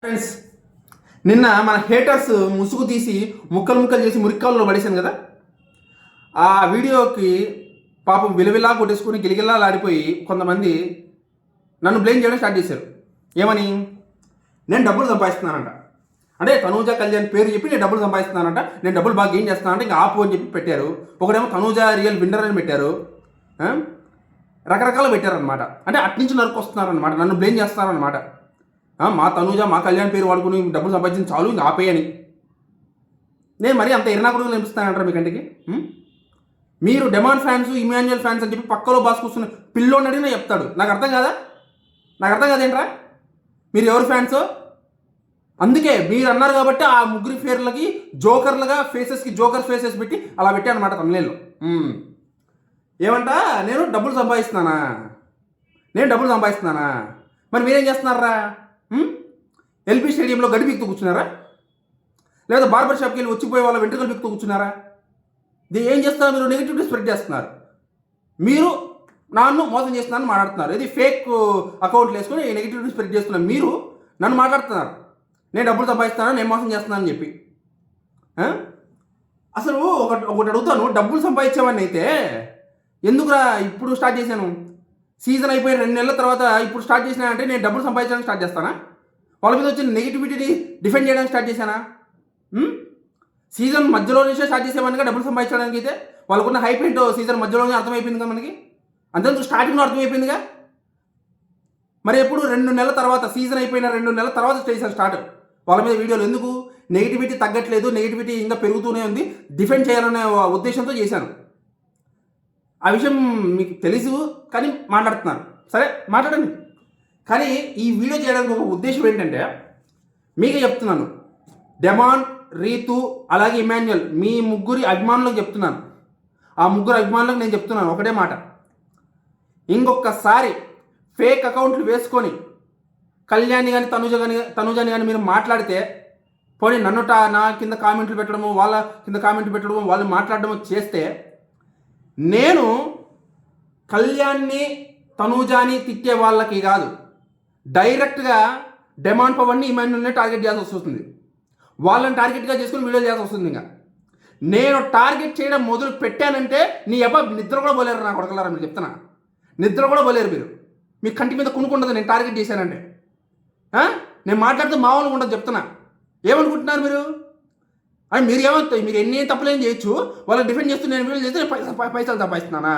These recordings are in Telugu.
ఫ్రెండ్స్, నిన్న మన హేటర్స్ ముసుగు తీసి ముక్కలు ముక్కలు చేసి మురిక్కాల్లో పడేశాను కదా. ఆ వీడియోకి పాపం విలవిలా కొట్టేసుకుని గిలిగిల్లాడిపోయి కొంతమంది నన్ను బ్లేమ్ చేయడం స్టార్ట్ చేశారు. ఏమని? నేను డబ్బులు సంపాదిస్తున్నానంట, అంటే తనూజ కళ్యాణ్ పేరు చెప్పి నేను డబ్బులు సంపాదిస్తున్నానంట, నేను డబ్బులు బాగా గెయిన్ చేస్తున్నానంటే ఇంకా ఆపు అని చెప్పి పెట్టారు. ఒకడేమో తనూజ రియల్ విన్నర్ అని పెట్టారు. రకరకాలు పెట్టారనమాట. అంటే అట్నుంచి నరుకొస్తున్నారనమాట, నన్ను బ్లేమ్ చేస్తున్నారనమాట. మా తనూజ మా కళ్యాణ్ పేరు వాడుకుని డబ్బులు సంపాదించి చాలు ఇంకా ఆపేయని. నేను మరీ అంత ఇరణాకుడుగా అనిపిస్తానంటారా మీ కంటికి? మీరు డెమాన్ ఫ్యాన్స్, ఇమాన్యుయల్ ఫ్యాన్స్ అని చెప్పి పక్కలో బాస్ కూర్చున్న పిల్లోని అడిగినా చెప్తాడు. నాకు అర్థం కాదేంట్రా మీరు ఎవరు ఫ్యాన్సో? అందుకే మీరు అన్నారు కాబట్టి ఆ ముగ్గురి పేర్లకి జోకర్లుగా ఫేసెస్కి జోకర్ ఫేసెస్ పెట్టి అలా పెట్టాను అనమాట తమిళలో. ఏమంట? నేను డబ్బులు సంపాదిస్తున్నానా? మరి మీరేం చేస్తున్నారా? ఎల్బీ స్టేడియంలో గడి పీక్తూ కూర్చున్నారా? లేదా బార్బర్ షాప్కి వెళ్ళి వచ్చిపోయే వాళ్ళ వెంట్రుకలు పీక్తూ కూర్చున్నారా? ఏం చేస్తున్నారు? మీరు నెగిటివిటీ స్ప్రెడ్ చేస్తున్నారు. మీరు నన్ను మోసం చేస్తున్నారని మాట్లాడుతున్నారు. ఇది ఫేక్ అకౌంట్లు వేసుకొని నెగిటివిటీ స్ప్రెడ్ చేస్తున్నారు. మీరు నన్ను మాట్లాడుతున్నారు నేను డబ్బులు సంపాదిస్తున్నాను, నేను మోసం చేస్తున్నానని చెప్పి. అసలు ఒకటి అడుగుతాను, డబ్బులు సంపాదించేవాడిని అయితే ఎందుకురా ఇప్పుడు స్టార్ట్ చేశాను? సీజన్ అయిపోయి 2 నెలల తర్వాత ఇప్పుడు స్టార్ట్ చేసినా అంటే నేను డబ్బులు సంపాదించడానికి స్టార్ట్ చేస్తానా? వాళ్ళ మీద వచ్చిన నెగిటివిటీని డిఫెండ్ చేయడానికి స్టార్ట్ చేశానా? సీజన్ మధ్యలో నుంచే స్టార్ట్ చేసేవాడిగా డబ్బులు సంపాదించడానికి అయితే వాళ్ళకున్న హైప్ ఏంటో సీజన్ మధ్యలోనే అర్థమైపోయిందిగా మనకి. అంతేందుకు స్టార్టింగ్లో అర్థమైపోయిందిగా. మరి ఎప్పుడు 2 నెలల తర్వాత, సీజన్ అయిపోయిన 2 నెలల తర్వాత చేశాను స్టార్ట్. వాళ్ళ మీద వీడియోలు ఎందుకు? నెగిటివిటీ తగ్గట్లేదు, నెగిటివిటీ ఇంకా పెరుగుతూనే ఉంది, డిఫెండ్ చేయాలనే ఉద్దేశంతో చేశాను. ఆ విషయం మీకు తెలుసు కానీ మాట్లాడుతున్నాను. సరే మాట్లాడండి. కానీ ఈ వీడియో చేయడానికి ఒక ఉద్దేశం ఏంటంటే మీకే చెప్తున్నాను, డెమాన్, రీతు అలాగే ఇమాన్యుయల్ మీ ముగ్గురి అభిమానులకు చెప్తున్నాను. ఆ ముగ్గురు అభిమానులకు నేను చెప్తున్నాను ఒకటే మాట, ఇంకొకసారి ఫేక్ అకౌంట్లు వేసుకొని కళ్యాణ్ని కానీ తనుజని కానీ మీరు మాట్లాడితే, పోనీ నన్ను నా కింద కామెంట్లు పెట్టడము, వాళ్ళ కింద కామెంట్లు పెట్టడము, వాళ్ళు మాట్లాడడము చేస్తే నేను కళ్యాణ్ని తనూజాని తిట్టే వాళ్ళకి కాదు, డైరెక్ట్గా డెమాన్ పవన్ని ఇమాన్యుల్ని టార్గెట్ చేయాల్సి వస్తుంది. వాళ్ళని టార్గెట్గా చేసుకుని వీడియో చేయాల్సి వస్తుంది. ఇంకా నేను టార్గెట్ చేయడం మొదలు పెట్టానంటే నీ నిద్ర కూడా పోలేరు నా కొడకలారా. మీరు చెప్తున్నా, నిద్ర కూడా పోలేరు మీరు. మీ కంటి మీద కొనుక్కుండదు నేను టార్గెట్ చేశానంటే. నేను మాట్లాడితే మామూలుగా ఉండదు చెప్తున్నా. ఏమనుకుంటున్నారు మీరు? అని మీరు ఏమవుతాయి? మీరు ఎన్ని తప్పులేం చేయొచ్చు, వాళ్ళని డిఫెండ్ చేస్తూ నేను వీడియో చేస్తే పైసలు సంపాదిస్తున్నానా?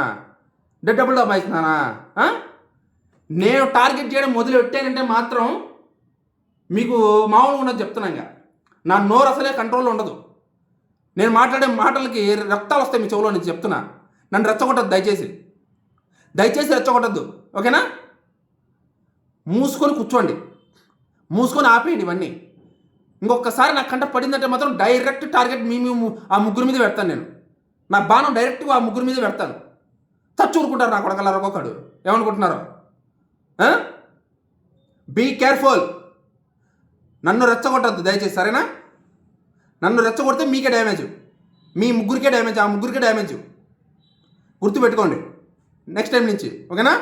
డబ్బులు సంపాదిస్తున్నానా? నేను టార్గెట్ చేయడం మొదలు పెట్టానంటే మాత్రం మీకు మామూలుగా ఉండదు చెప్తున్నా. ఇంకా నా నోరు అసలే కంట్రోల్లో ఉండదు. నేను మాట్లాడే మాటలకి రక్తాలు వస్తాయి మీ చెవులో నుంచి చెప్తున్నా. నన్ను రెచ్చగొట్టద్దు దయచేసి రెచ్చగొట్టద్దు, ఓకేనా? మూసుకొని కూర్చోండి, మూసుకొని ఆపేయండి ఇవన్నీ. ఇంకొకసారి నాకు కంట పడిందంటే మాత్రం డైరెక్ట్ టార్గెట్ ఆ ముగ్గురు మీద పెడతాను. నేను నా బాణం డైరెక్ట్గా ఆ ముగ్గురు మీద పెడతాను. చచ్చూరుకుంటారు నా కొడకల్లారా ఒక్కొక్కడు. ఏమనుకుంటున్నారు? Be careful. నన్ను రెచ్చగొట్టద్దు దయచేసి, సరేనా? నన్ను రెచ్చగొడితే మీకే డ్యామేజ్, మీ ముగ్గురికే డ్యామేజ్, ఆ ముగ్గురికే డ్యామేజ్. గుర్తుపెట్టుకోండి నెక్స్ట్ టైం నుంచి, ఓకేనా?